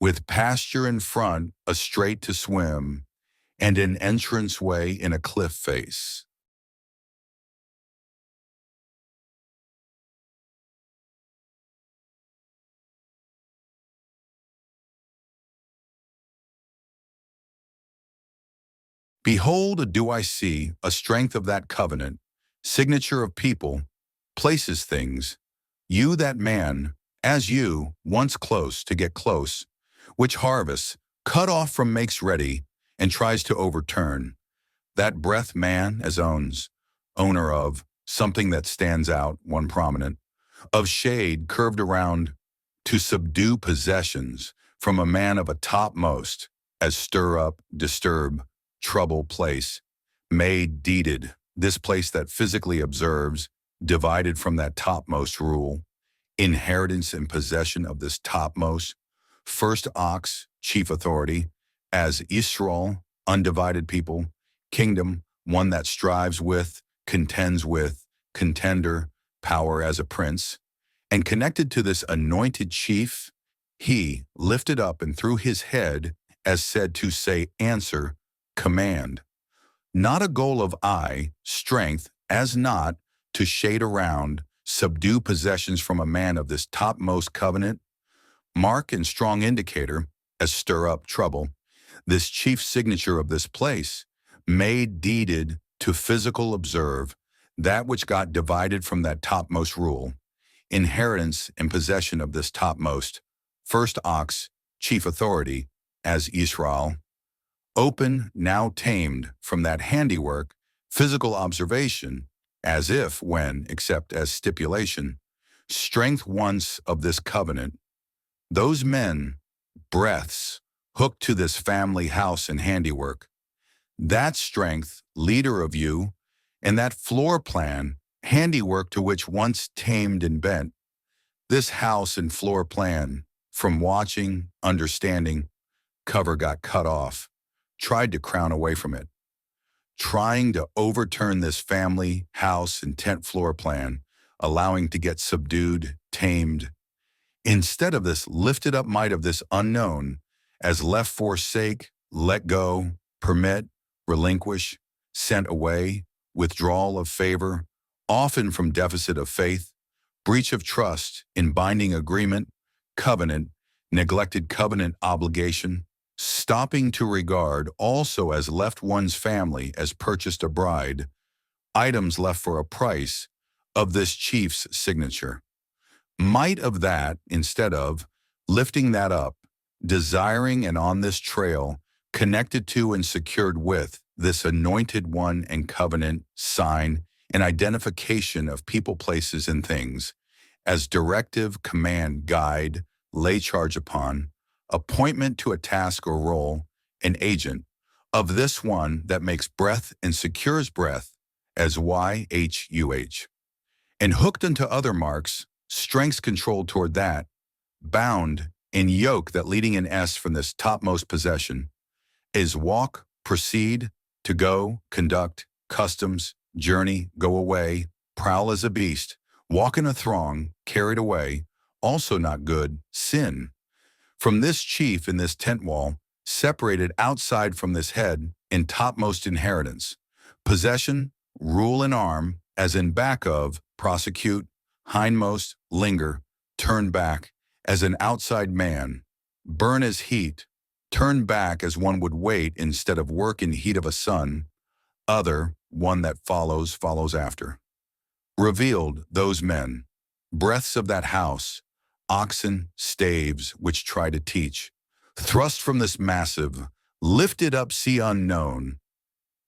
with pasture in front, a strait to swim, and an entranceway in a cliff face. Behold, do I see a strength of that covenant, signature of people, places things, you that man, as you, once close to get close, which harvests, cut off from makes ready, and tries to overturn, that breath man as owns, owner of, something that stands out, one prominent, of shade curved around, to subdue possessions from a man of a topmost, as stir up, disturb, trouble place, made deeded, this place that physically observes, divided from that topmost rule, inheritance and possession of this topmost, first ox, chief authority, as Israel, undivided people, kingdom, one that strives with, contends with, contender, power as a prince, and connected to this anointed chief, he lifted up and through his head, as said to say, answer, command. Not a goal of eye, strength, as not, to shade around, subdue possessions from a man of this topmost covenant, mark and strong indicator, as stir up trouble, this chief signature of this place, made deeded to physical observe, that which got divided from that topmost rule, inheritance and possession of this topmost, first ox, chief authority, as Israel, open, now tamed from that handiwork, physical observation, as if when, except as stipulation, strength once of this covenant, those men, breaths, hooked to this family house and handiwork, that strength, leader of you, and that floor plan, handiwork to which once tamed and bent, this house and floor plan, from watching, understanding, cover got cut off, tried to crown away from it, trying to overturn this family, house, and tent floor plan, allowing to get subdued, tamed, instead of this lifted up might of this unknown, as left forsake, let go, permit, relinquish, sent away, withdrawal of favor, often from deficit of faith, breach of trust in binding agreement, covenant, neglected covenant obligation, stopping to regard also as left one's family as purchased a bride, items left for a price of this chief's signature. Might of that instead of lifting that up, desiring and on this trail, connected to and secured with this anointed one and covenant, sign, and identification of people, places, and things, as directive, command, guide, lay charge upon, appointment to a task or role, an agent, of this one that makes breath and secures breath, as YHUH. And hooked unto other marks, strengths controlled toward that, bound in yoke that leading an S from this topmost possession, is walk, proceed, to go, conduct, customs, journey, go away, prowl as a beast, walk in a throng, carried away, also not good, sin. From this chief in this tent wall, separated outside from this head in topmost inheritance, possession, rule and arm, as in back of, prosecute, hindmost, linger, turn back, as an outside man, burn as heat, turn back as one would wait instead of work in heat of a sun, other, one that follows after. Revealed those men, breaths of that house, oxen, staves, which try to teach, thrust from this massive, lifted up sea unknown,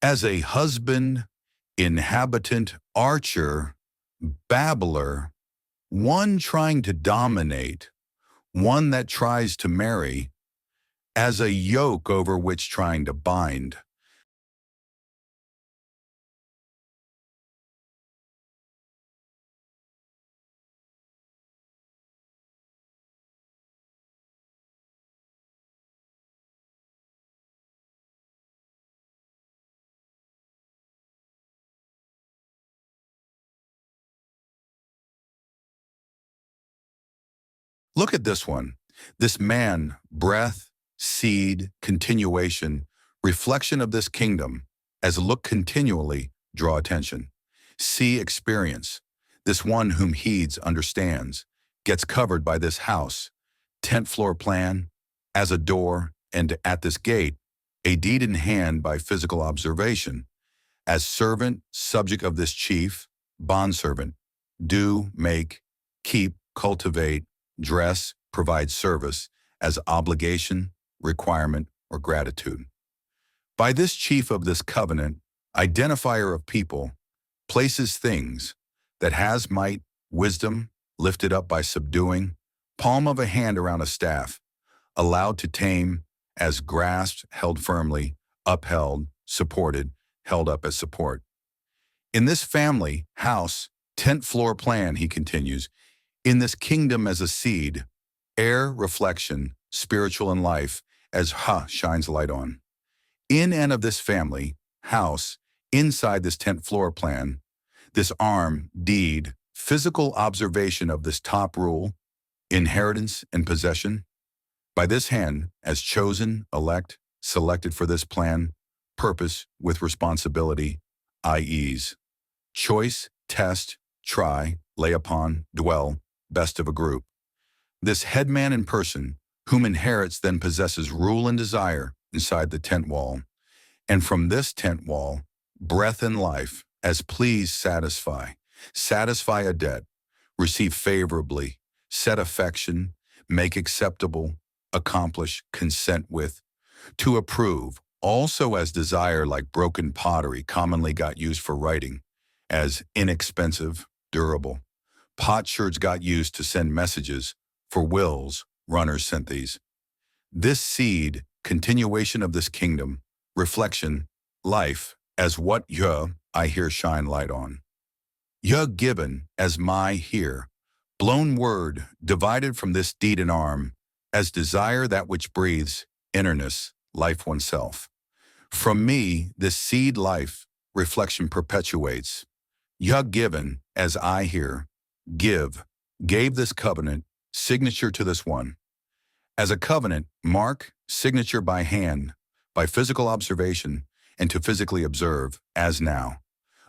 as a husband, inhabitant, archer, babbler, one trying to dominate, one that tries to marry, as a yoke over which trying to bind. Look at this one. This man, breath, seed, continuation, reflection of this kingdom, as look continually, draw attention. See experience. This one whom heeds understands, gets covered by this house, tent floor plan, as a door, and at this gate, a deed in hand by physical observation, as servant, subject of this chief, bondservant, do, make, keep, cultivate, dress, provide service, as obligation, requirement, or gratitude. By this chief of this covenant, identifier of people, places things, that has might, wisdom, lifted up by subduing, palm of a hand around a staff, allowed to tame, as grasped, held firmly, upheld, supported, held up as support. In this family, house, tent floor plan, he continues, in this kingdom as a seed, air, reflection, spiritual and life, as shines light on. In and of this family, house, inside this tent floor plan, this arm, deed, physical observation of this top rule, inheritance and possession, by this hand, as chosen, elect, selected for this plan, purpose with responsibility, i.e.s. Choice, test, try, lay upon, dwell, best of a group. This headman in person, whom inherits then possesses rule and desire inside the tent wall, and from this tent wall, breath and life, as please satisfy a debt, receive favorably, set affection, make acceptable, accomplish, consent with, to approve, also as desire like broken pottery commonly got used for writing, as inexpensive, durable. Potsherds got used to send messages, for wills, runners sent these. This seed, continuation of this kingdom, reflection, life, as what I hear shine light on. Given, as my here, blown word, divided from this deed and arm, as desire that which breathes, innerness, life oneself. From me, this seed life, reflection perpetuates. Given, as I hear, gave this covenant, signature to this one. As a covenant, mark, signature by hand, by physical observation, and to physically observe, as now.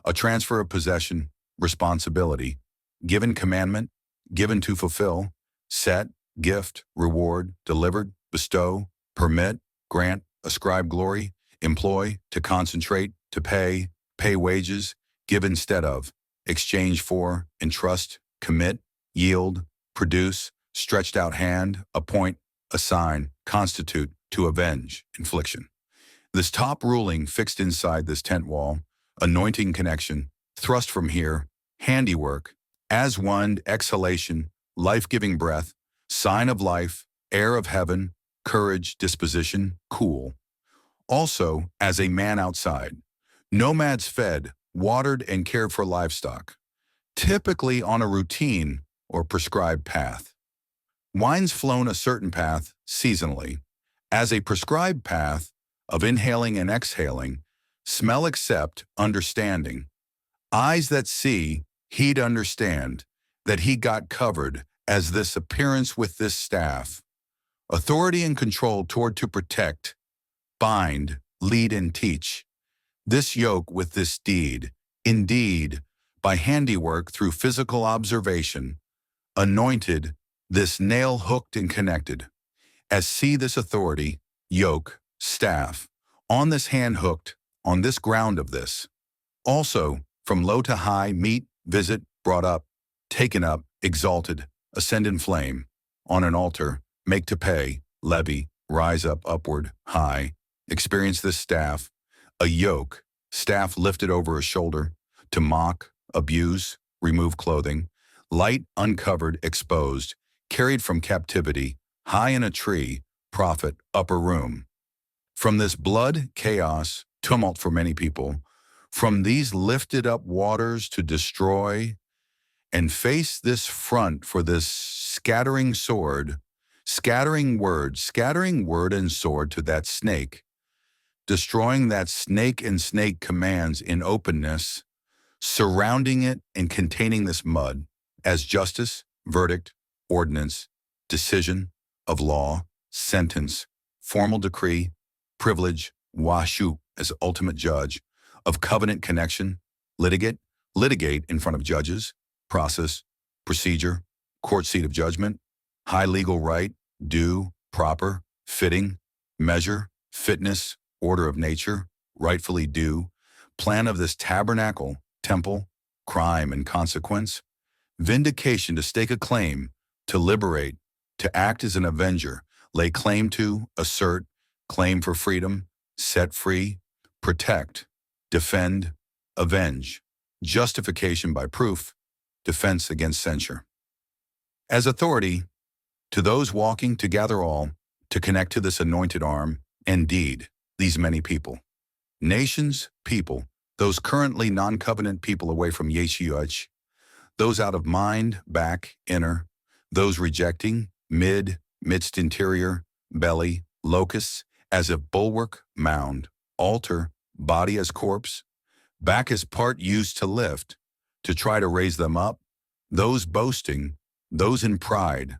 A transfer of possession, responsibility, given commandment, given to fulfill, set, gift, reward, delivered, bestow, permit, grant, ascribe glory, employ, to concentrate, to pay wages, give instead of, exchange for, entrust, commit, yield, produce, stretched out hand, appoint, assign, constitute, to avenge, infliction. This top ruling fixed inside this tent wall, anointing connection, thrust from here, handiwork, as one, exhalation, life-giving breath, sign of life, air of heaven, courage, disposition, cool. Also, as a man outside, nomads fed, watered, and cared for livestock, typically on a routine or prescribed path. Wines flown a certain path seasonally, as a prescribed path of inhaling and exhaling, smell accept, understanding. Eyes that see, he'd understand, that he got covered as this appearance with this staff. Authority and control toward to protect, bind, lead and teach. This yoke with this deed, indeed, by handiwork through physical observation, anointed, this nail hooked and connected. As see this authority, yoke, staff, on this hand hooked, on this ground of this. Also, from low to high, meet, visit, brought up, taken up, exalted, ascend in flame, on an altar, make to pay, levy, rise up, upward, high, experience this staff, a yoke, staff lifted over a shoulder, to mock, abuse, remove clothing, light, uncovered, exposed, carried from captivity, high in a tree, prophet, upper room. From this blood, chaos, tumult for many people, from these lifted up waters to destroy, and face this front for this scattering sword, scattering word and sword to that snake, destroying that snake and snake commands in openness, surrounding it and containing this mud as justice, verdict, ordinance, decision, of law, sentence, formal decree, privilege, washu as ultimate judge, of covenant connection, litigate in front of judges, process, procedure, court seat of judgment, high legal right, due, proper, fitting, measure, fitness, order of nature, rightfully due, plan of this tabernacle, temple, crime and consequence, vindication to stake a claim, to liberate, to act as an avenger, lay claim to, assert, claim for freedom, set free, protect, defend, avenge, justification by proof, defense against censure. As authority, to those walking to gather all, to connect to this anointed arm, indeed, these many people. Nations, people, those currently non-covenant people away from Yeshuach, those out of mind, back, inner, those rejecting, midst interior, belly, locusts, as if bulwark, mound, altar, body as corpse, back as part used to lift, to try to raise them up, those boasting, those in pride,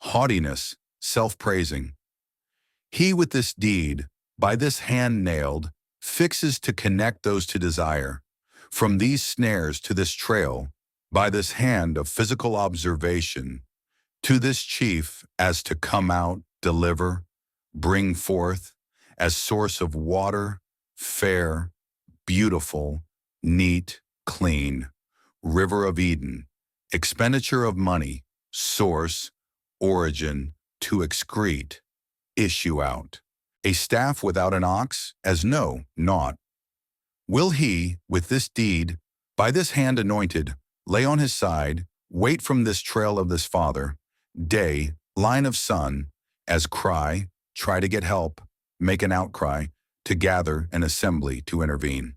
haughtiness, self-praising. He with this deed, by this hand nailed, fixes to connect those to desire, from these snares to this trail, by this hand of physical observation, to this chief as to come out, deliver, bring forth, as source of water, fair, beautiful, neat, clean, river of Eden, expenditure of money, source, origin, to excrete, issue out. A staff without an ox, as no, naught. Will he, with this deed, by this hand anointed, lay on his side, wait from this trail of this father, day, line of sun, as cry, try to get help, make an outcry, to gather an assembly to intervene.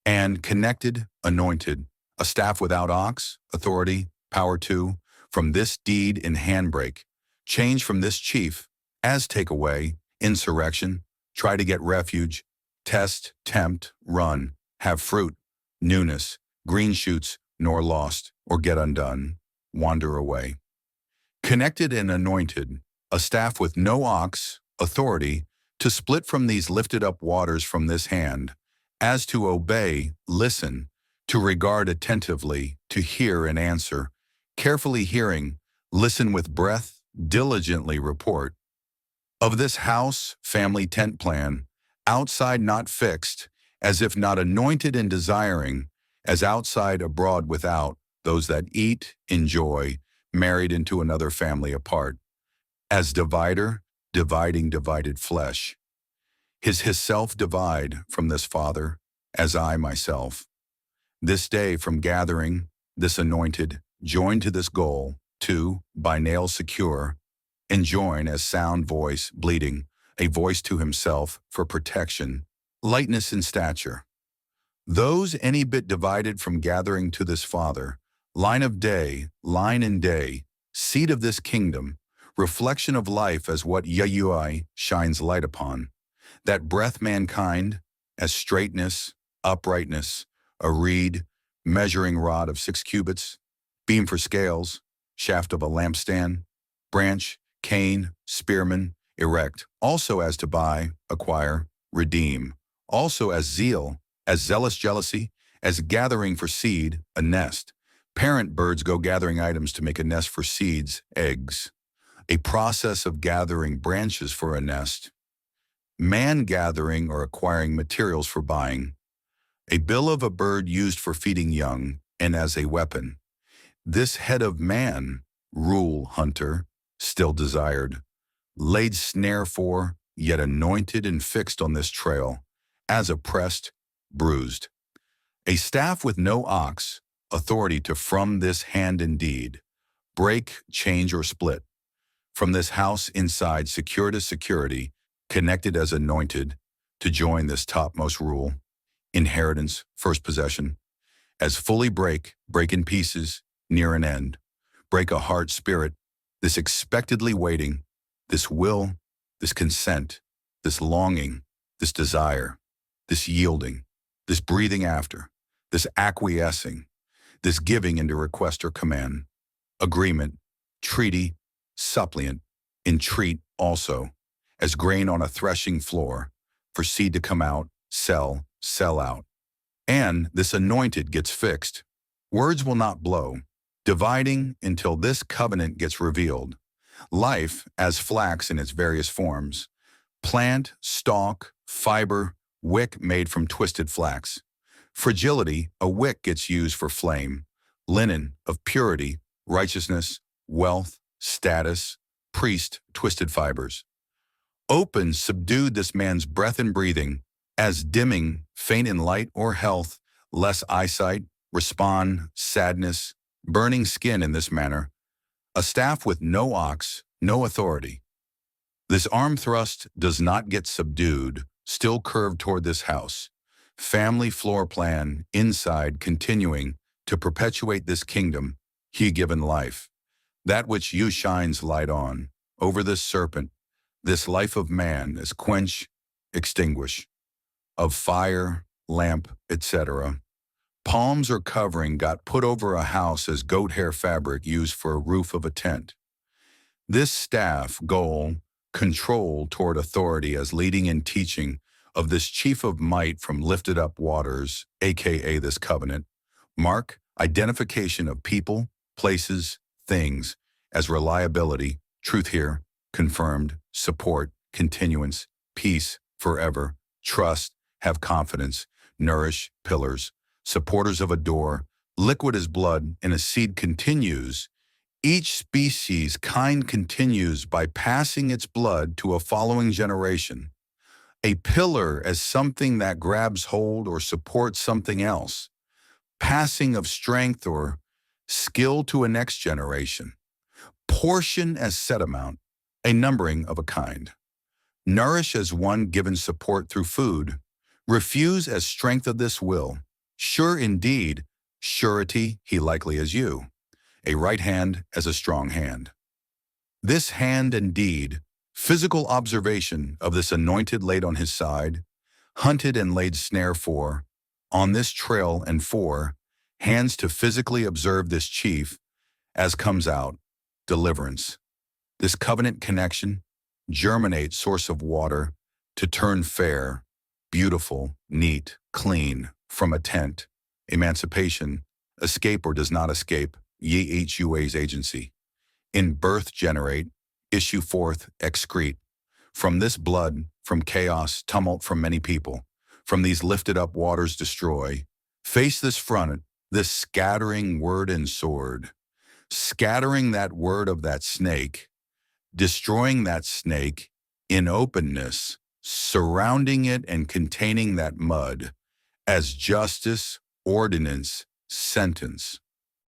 And connected, anointed, a staff without ox, authority, power to, from this deed in handbrake, change from this chief, as take away, insurrection, try to get refuge, test, tempt, run, have fruit, newness, green shoots, nor lost, or get undone, wander away. Connected and anointed, a staff with no ox, authority, to split from these lifted up waters from this hand, as to obey, listen, to regard attentively, to hear and answer, carefully hearing, listen with breath, diligently report. Of this house, family tent plan, outside not fixed, as if not anointed and desiring, as outside abroad without, those that eat, enjoy, married into another family apart, as divider, dividing divided flesh. His self divide from this Father, as I myself. This day from gathering, this anointed, joined to this goal, to, by nails secure, and join as sound voice, bleeding, a voice to himself for protection, lightness in stature. Those any bit divided from gathering to this Father, line of day, line in day, seed of this kingdom, reflection of life as what Yahuai shines light upon, that breath mankind, as straightness, uprightness, a reed, measuring rod of 6 cubits, beam for scales, shaft of a lampstand, branch, cane, spearman, erect, also as to buy, acquire, redeem, also as zeal, as zealous jealousy, as gathering for seed, a nest. Parent birds go gathering items to make a nest for seeds, eggs. A process of gathering branches for a nest. Man gathering or acquiring materials for buying. A bill of a bird used for feeding young, and as a weapon. This head of man, rule hunter, still desired, laid snare for, yet anointed and fixed on this trail, as oppressed, bruised. A staff with no ox, authority to from this hand indeed, break, change, or split. From this house inside, secure to security, connected as anointed, to join this topmost rule, inheritance, first possession, as fully break in pieces, near an end, break a heart spirit, this expectedly waiting, this will, this consent, this longing, this desire, this yielding, this breathing after, this acquiescing, this giving into request or command, agreement, treaty, suppliant, entreat also, as grain on a threshing floor, for seed to come out, sell out. And this anointed gets fixed. Words will not blow, dividing until this covenant gets revealed. Life as flax in its various forms. Plant, stalk, fiber, wick made from twisted flax. Fragility, a wick gets used for flame. Linen, of purity, righteousness, wealth, status, priest, twisted fibers. Open, subdued this man's breath and breathing, as dimming, faint in light or health, less eyesight, respond, sadness, burning skin in this manner. A staff with no ox, no authority. This arm thrust does not get subdued, still curved toward this house. Family floor plan, inside, continuing to perpetuate this kingdom, he given life. That which you shines light on, over this serpent, this life of man is quench, extinguish, of fire, lamp, etc. Palms or covering got put over a house as goat hair fabric used for a roof of a tent. This staff, goal, control toward authority as leading and teaching of this chief of might from lifted up waters, aka this covenant, mark, identification of people, places, things, as reliability, truth here, confirmed, support, continuance, peace, forever, trust, have confidence, nourish, pillars, supporters of a door, liquid as blood, and a seed continues. Each species kind continues by passing its blood to a following generation. A pillar as something that grabs hold or supports something else. Passing of strength or skill to a next generation. Portion as set amount, a numbering of a kind. Nourish as one given support through food. Refuse as strength of this will. Sure indeed, surety he likely as you. A right hand as a strong hand. This hand indeed, physical observation of this anointed laid on his side, hunted and laid snare for, on this trail and for, hands to physically observe this chief, as comes out, deliverance. This covenant connection, germinate source of water, to turn fair, beautiful, neat, clean, from a tent, emancipation, escape or does not escape, ye HUA's agency. In birth generate, issue forth, excrete. From this blood, from chaos, tumult from many people, from these lifted up waters destroy. Face this front, this scattering word and sword. Scattering that word of that snake, destroying that snake in openness, surrounding it and containing that mud as justice, ordinance, sentence.